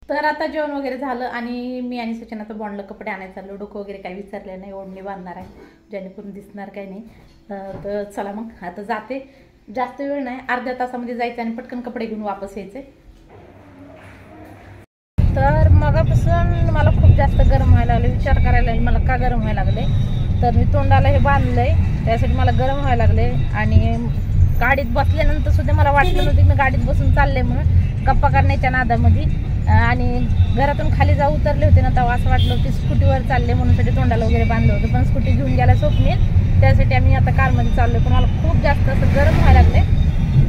तर आता जेवण वगैरे झालं आणि मी आणि सचिन आता बॉन्डला कपडे आणायला चाललो. डोकं वगैरे काही विसरले नाही, ओढणी बांधणार आहे जेणेकरून दिसणार काही नाही. तर चला मग आता जाते. जास्त वेळ नाही, अर्ध्या तासामध्ये जायचं आणि पटकन कपडे घेऊन वापस यायचे. तर मगापासून मला खूप जास्त गरम व्हायला लागले. विचार करायला लागले मला का गरम व्हायला लागले. तर मी तोंडाला हे बांधलंय त्यासाठी मला गरम व्हायला लागले. आणि गाडीत बसल्यानंतर सुद्धा मला वाटलं नव्हतं मी गाडीत बसून चालले म्हणून गप्पा करण्याच्या नादामध्ये. आणि घरातून खाली जाऊ उतरले होते ना तेव्हा असं वाटलं होतं स्कूटीवर चालले म्हणून तोंडाला वगैरे बांधलं होतं. पण स्कूटी घेऊन गेला स्वप्नील, त्यासाठी आम्ही आता कारमध्ये चाललो. पण मला खूप जास्त असं गरम व्हायला लागले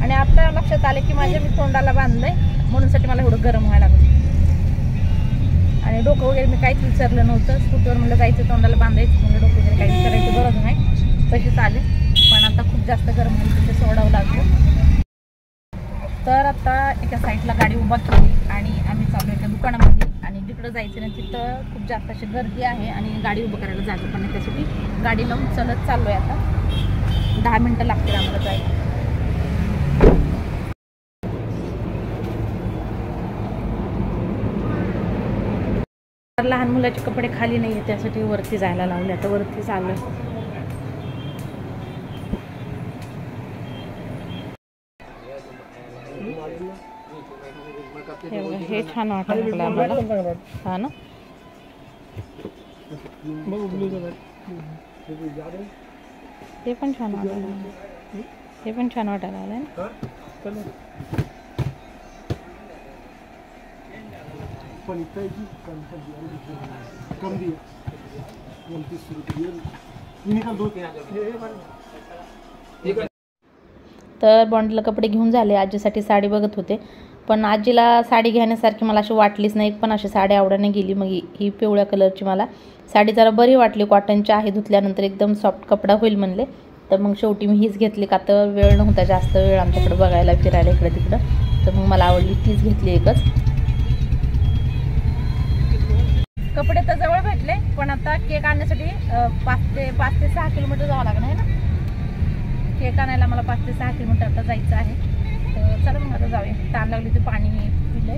आणि आता लक्षात आले की माझ्या मी तोंडाला बांधलंय म्हणून मला एवढं गरम व्हायला लागलं. आणि डोकं वगैरे मी काहीच विचारलं नव्हतं. स्कूटीवर म्हणलं जायचं तोंडाला बांधायचं, म्हणलं डोकं वगैरे काही विचारायची गरज नाही, तशीच आले. पण आता खूप जास्त गरम होईल, तिथे सोडावं लागलं. तर आता एका साईडला गाडी उभा केली आणि आम्ही चाललो एका दुकानामध्ये. आणि जिकडं जायचं ना तिथं खूप जास्त अशी गर्दी आहे आणि गाडी उभं करायला जागा पण नाही, त्यासाठी गाडी लावून चलत चाललो आहे. आता 10 मिनटं लागतील आम्हाला जायला. लहान मुलाचे कपडे खाली नाही आहे त्यासाठी वरती जायला लावले. आता वरती चालू हे छान वाटलं आम्हाला. हा ना, ते पण छान वाटायला, हे पण छान वाटायला आलंय ना. तर बॉन्डला कपडे घेऊन झाले. आजीसाठी साडी बघत होते पण आजीला साडी घेण्यासारखी मला अशी वाटलीच नाही. पण अशी साडी आवडीने गेली. मग ही पिवळ्या कलरची मला साडी जरा बरी वाटली, कॉटनची आहे, धुतल्यानंतर एकदम सॉफ्ट कपडा होईल म्हणले. तर मग शेवटी मी हीच घेतली. का तर वेळ नव्हता जास्त वेळ आमच्याकडे बघायला फिरायला इकडे तिकडं, तर मग मला आवडली तीच घेतली एकच. कपडे तर जवळ भेटले पण आता केक आणण्यासाठी 5 ते 6 किलोमीटर जावं लागणार आहे ना. केक आणायला मला 5 ते 6 किलोमीटर आता जायचं आहे. तर चला मग आता जाऊया. ताण लागली ते पाणी पिलंय.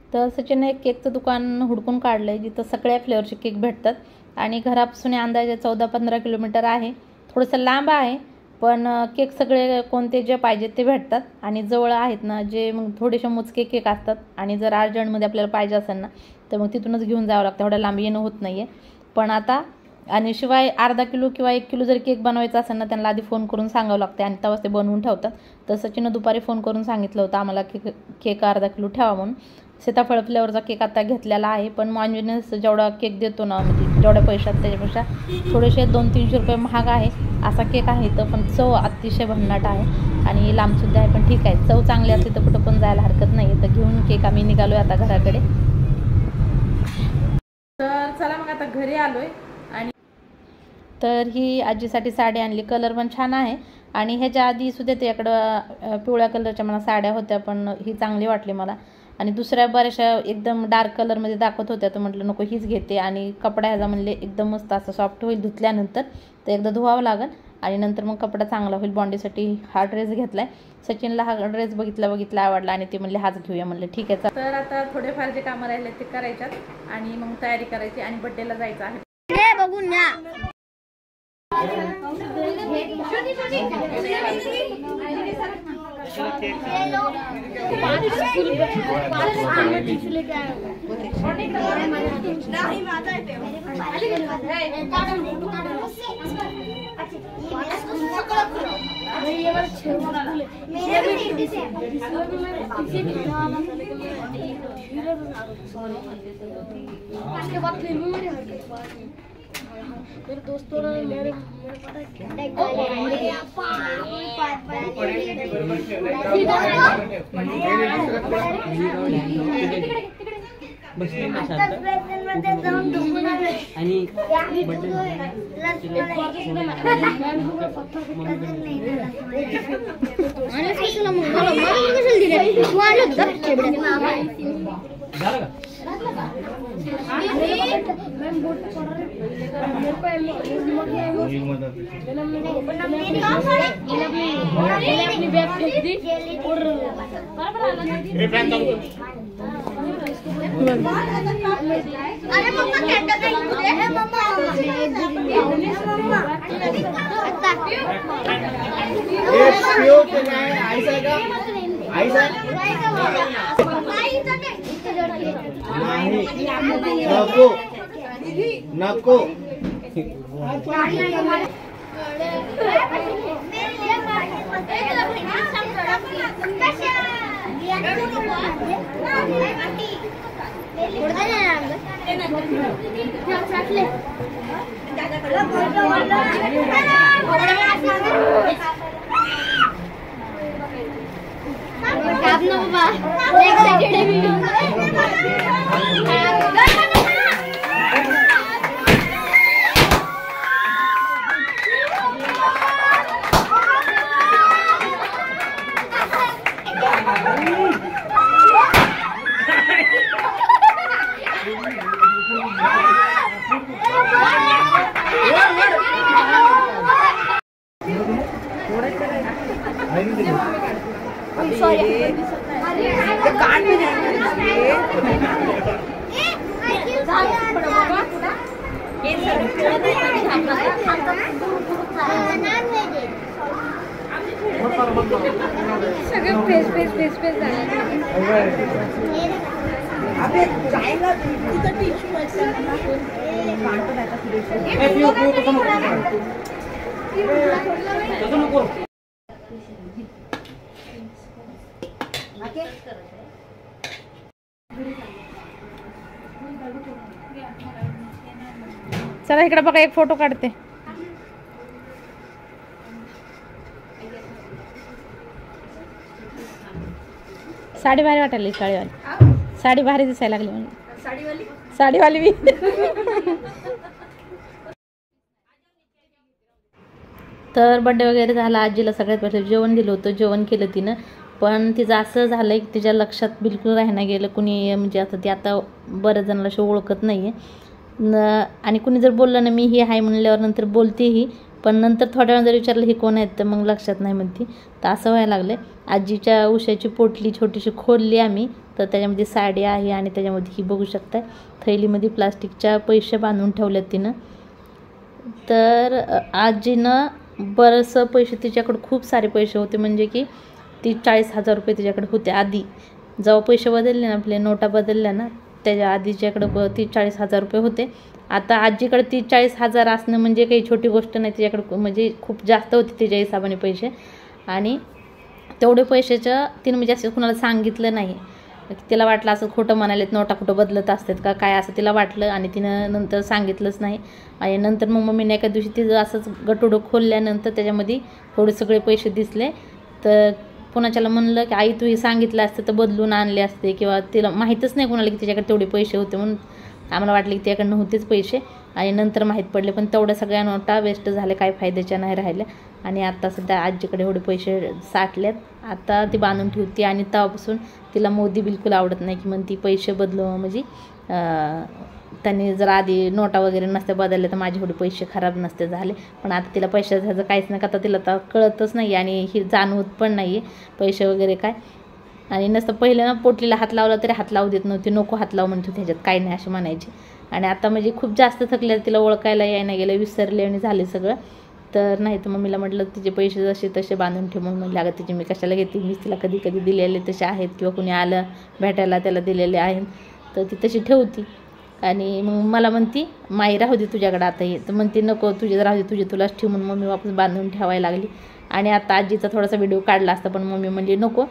तर सचिनने एक केकचं दुकान हुडकून काढलंय जिथं सगळ्या फ्लेवरचे केक भेटतात. आणि घरापासून अंदाजे 14-15 किलोमीटर आहे. थोडंसं लांब आहे पण केक सगळे कोणते जे पाहिजे ते भेटतात. आणि जवळ आहेत ना जे मग थोडेसे मोजके केक असतात. आणि जर अर्जंटमध्ये आपल्याला पाहिजे असेल ना तर मग तिथूनच घेऊन जावं लागतं, एवढ्या लांब येणं होत नाही आहे. पण आता आणि शिवाय अर्धा किलो किंवा 1 किलो जर केक बनवायचा असेल ना त्यांना आधी फोन करून सांगावं लागते आणि तेव्हाच ते बनवून ठेवतात. तर सचिननं दुपारी फोन करून सांगितलं होतं आम्हाला केक अर्धा किलो ठेवा म्हणून. सीताफळ फ्लेवरचा केक आता घेतलेला आहे. पण मॉन्युनस जेवढा केक देतो ना म्हणजे जेवढ्या पैशात त्याच्यापेक्षा थोडेसे 200-300 रुपये महाग आहे असा केक आहे. तर पण चव अतिशय भन्नाट आहे आणि लांबसुद्धा आहे. पण ठीक आहे, चव चांगली असते तर कुठं पण जायला हरकत नाही. तर घेऊन केक आम्ही निघालोय आता घराकडे. तर चला मग आता घरी आलोय. आणि तर ही आजीसाठी साडी आणली, कलर पण छान आहे. आणि ह्याच्या आधी सुद्धा त्याकडं पिवळ्या कलरच्या मला साड्या होत्या पण ही चांगली वाटली मला. आणि दुसऱ्या बऱ्याचशा एकदम डार्क कलरमध्ये दाखवत होत्या तर म्हटलं नको हीच घेते. आणि कपडा ह्याचा म्हणले एकदम मस्त असं सॉफ्ट होईल धुतल्यानंतर, तर एकदा धुवावं लागेल आणि नंतर मग कपडा चांगला होईल. बॉन्डीसाठी हा ड्रेस घेतलाय. सचिनला हा ड्रेस बघितला आवडला आणि ते म्हणले हाच घेऊया. म्हणले ठीक आहे. तर आता थोडेफार जे कामं राहिले ते करायच्यात आणि मग तयारी करायची आणि बड्डेला जायचं आहे. बघून ना मेरे दोस्तों ने मेरे पता नको सगळं फेस फेस फेस फेस चला इकडे बघा, एक फोटो काढते. साडी भारी वाटायला, साडीवाली साडी भारी दिसायला लागली म्हणजे साडीवाली मी. तर बड्डे वगैरे झाला. आजीला सगळ्यात पहिले जेवण दिलं होतं, जेवण केलं तिनं. पण तिचं असं झालं की तिच्या लक्षात बिलकुल राहणं गेलं. कुणी म्हणजे आता ती आता बऱ्याच जणांना अशी ओळखत नाही आहे. आणि कुणी जर बोललं ना मी ही आहे म्हणल्यावर नंतर बोलतेही, पण नंतर थोड्या वेळा जर विचारलं हे कोण आहेत तर मग लक्षात नाही म्हणते. तर असं व्हायला लागलं. आजीच्या उशाची पोटली छोटीशी खोलली आम्ही, तर त्याच्यामध्ये साडी आहे आणि त्याच्यामध्ये ही बघू शकता थैलीमध्ये प्लास्टिकच्या पैसे बांधून ठेवल्यात तिनं. तर आजीनं बरंचसं पैसे, तिच्याकडे खूप सारे पैसे होते, म्हणजे की 40,000 रुपये तिच्याकडे होते आधी. जेव्हा पैसे बदलले ना, आपले नोटा बदलल्या ना, त्याच्या आधीच्याकडं 40,000 रुपये होते. आता आजीकडे 40,000 असणं म्हणजे काही छोटी गोष्ट नाही. तिच्याकडे म्हणजे खूप जास्त होते तिच्या हिशोबाने पैसे. आणि तेवढे पैशाचं तिनं म्हणजे असं कुणाला सांगितलं नाही. तिला वाटलं असं खोटं म्हणालेत, नोटा कुठं बदलत असतात का काय, असं तिला वाटलं आणि तिनं नंतर सांगितलंच नाही. आणि नंतर मग मम्मीने एका दिवशी तिचं असंच गटोडं खोलल्यानंतर त्याच्यामध्ये थोडे सगळे पैसे दिसले. तर कोणाच्याला म्हणलं की आई तू हे सांगितलं असतं तर बदलून आणले असते, किंवा तिला माहीतच नाही कोणाला की तिच्याकडे तेवढे पैसे होते. म्हणून आम्हाला वाटलं की त्याकडे नव्हतेच पैसे, आणि नंतर माहीत पडले. पण तेवढ्या सगळ्या नोटा वेस्ट झाल्या, काही फायद्याच्या नाही राहिल्या. आणि आता सध्या आजीकडे एवढे पैसे साठल्यात, आता ती बांधून ठेवते. आणि तेव्हापासून तिला मोदी बिलकुल आवडत नाही, की म्हणती पैसे बदलू म्हणजे त्यांनी जर आधी नोटा वगैरे नसत्या बदलल्या तर माझे एवढे पैसे खराब नसते झाले. पण आता तिला पैशाचं काहीच नाही, आता तिला तर कळतच नाही आणि ही जाणवत पण नाही आहे पैसे वगैरे काय. आणि नसतं पहिलं ना पोटलीला हात लावला तरी हात लावू देत नव्हती, नको हात लावू म्हणतो त्याच्यात काही नाही असे म्हणायचे. आणि आता म्हणजे खूप जास्त थकले, तिला ओळखायला यायला गेलं, विसरले आणि झाले सगळं. तर नाही तर मम्मीला म्हटलं तिचे पैसे जसे तसे बांधून ठेव. मग म्हटलं अगं तिचे मी कशाला घेते, मीच तिला कधी कधी दिलेले तसे आहेत, किंवा कुणी आलं भेटायला त्याला दिलेले आहेत, तर ती तशी ठेवती. आणि मग मला म्हणती माई राहू दे तुझ्याकडे आता हे, तर म्हणते नको तुझे राहू दे, तुझे तुलाच ठेव. म्हणून मम्मी वापस बांधून ठेवायला लागली. आणि आता आजीचा थोडासा व्हिडिओ काढला असता, पण मम्मी म्हणजे नको.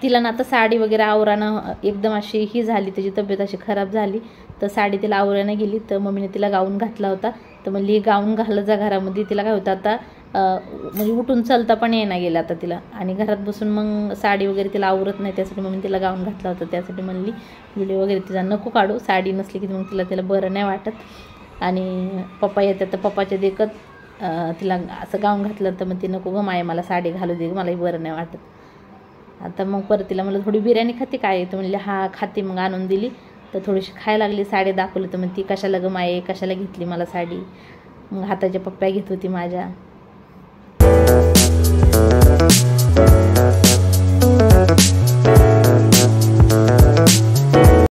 तिला ना आता साडी वगैरे आवरानं एकदम अशी ही झाली, त्याची तब्येत अशी खराब झाली, तर साडी तिला आवरानं गेली. तर मम्मीने तिला गाऊन घातला होता, तर म्हणली ही गाऊन घालत जा घरामध्ये. तिला काय होतं आता म्हणजे उठून चालता पण येणं गेलं आता तिला, आणि घरात बसून मग साडी वगैरे तिला आवरत नाही, त्यासाठी मम्मी तिला गाऊन घातला होता. त्यासाठी म्हणली व्हिडिओ वगैरे तिचा नको काढू, साडी नसली की मग तिला बरं नाही वाटत. आणि पप्पा येतात तर पप्पाच्या देखत तिला असं गाऊन घातलं तर मग ती नको गं माय मला साडी घालू दे, मलाही बरं नाही वाटत. आता मग परत तिला म्हणलं थोडी बिर्याणी खाते काय, तर म्हणले हा खाते. मग आणून दिली तर थोडीशी खायला लागली. साडी दाखवली तर मग ती कशाला ग माये, कशाला घेतली मला साडी. मग हाताच्या पप्प्या घेत होती माझ्या.